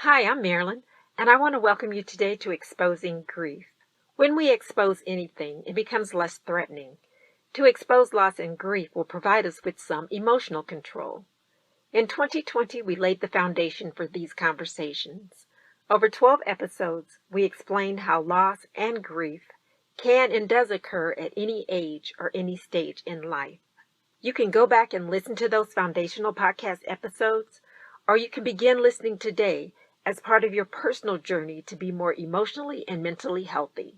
Hi, I'm Marilyn, and I want to welcome you today to Exposing Grief. When we expose anything, it becomes less threatening. To expose loss and grief will provide us with some emotional control. In 2020, we laid the foundation for these conversations. Over 12 episodes, we explained how loss and grief can and does occur at any age or any stage in life. You can go back and listen to those foundational podcast episodes, or you can begin listening today as part of your personal journey to be more emotionally and mentally healthy.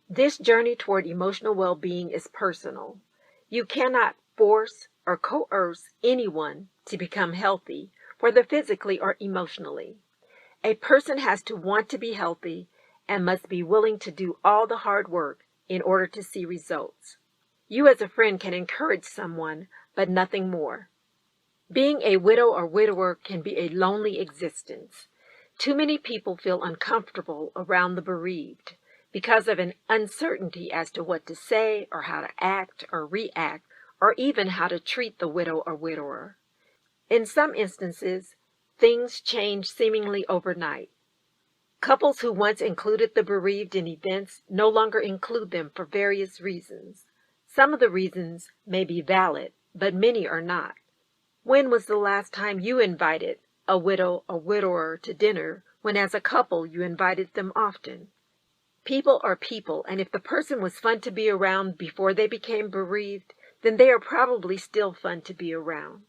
This journey toward emotional well-being is personal. You cannot force or coerce anyone to become healthy, whether physically or emotionally. A person has to want to be healthy and must be willing to do all the hard work in order to see results. You as a friend can encourage someone, but nothing more. Being a widow or widower can be a lonely existence. Too many people feel uncomfortable around the bereaved because of an uncertainty as to what to say or how to act or react or even how to treat the widow or widower. In some instances, things change seemingly overnight. Couples who once included the bereaved in events no longer include them for various reasons. Some of the reasons may be valid, but many are not. When was the last time you invited a widow or widower to dinner when as a couple you invited them often? People are people, and if the person was fun to be around before they became bereaved, then they are probably still fun to be around.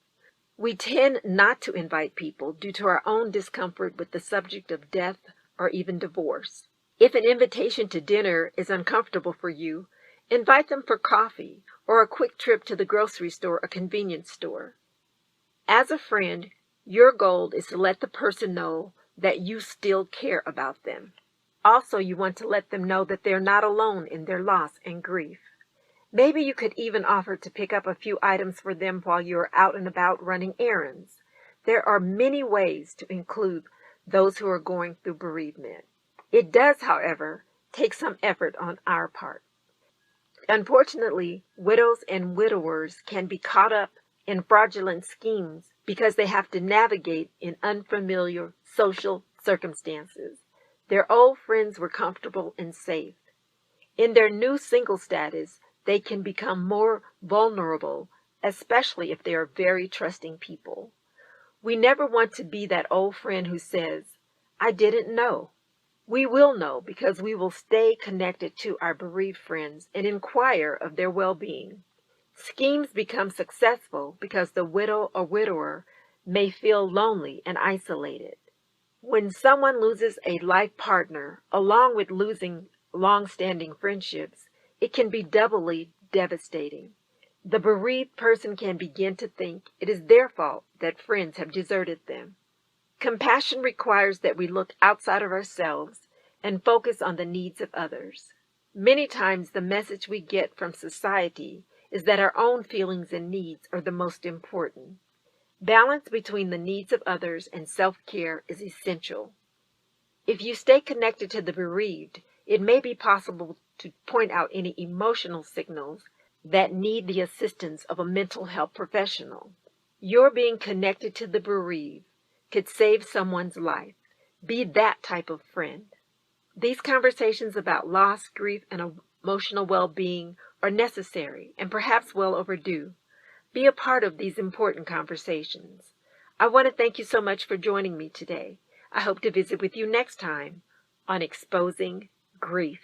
We tend not to invite people due to our own discomfort with the subject of death or even divorce. If an invitation to dinner is uncomfortable for you, invite them for coffee or a quick trip to the grocery store or convenience store. As a friend, your goal is to let the person know that you still care about them. Also, you want to let them know that they're not alone in their loss and grief. Maybe you could even offer to pick up a few items for them while you're out and about running errands. There are many ways to include those who are going through bereavement. It does, however, take some effort on our part. Unfortunately, widows and widowers can be caught up in fraudulent schemes because they have to navigate in unfamiliar social circumstances. Their old friends were comfortable and safe. In their new single status, they can become more vulnerable, especially if they are very trusting people. We never want to be that old friend who says, "I didn't know." We will know because we will stay connected to our bereaved friends and inquire of their well-being. Schemes become successful because the widow or widower may feel lonely and isolated. When someone loses a life partner, along with losing long-standing friendships, it can be doubly devastating. The bereaved person can begin to think it is their fault that friends have deserted them. Compassion requires that we look outside of ourselves and focus on the needs of others. Many times the message we get from society is that our own feelings and needs are the most important. Balance between the needs of others and self-care is essential. If you stay connected to the bereaved, it may be possible to point out any emotional signals that need the assistance of a mental health professional. Your being connected to the bereaved could save someone's life. Be that type of friend. These conversations about loss, grief, and emotional well-being are necessary and perhaps well overdue. Be a part of these important conversations. I want to thank you so much for joining me today. I hope to visit with you next time on Exposing Grief.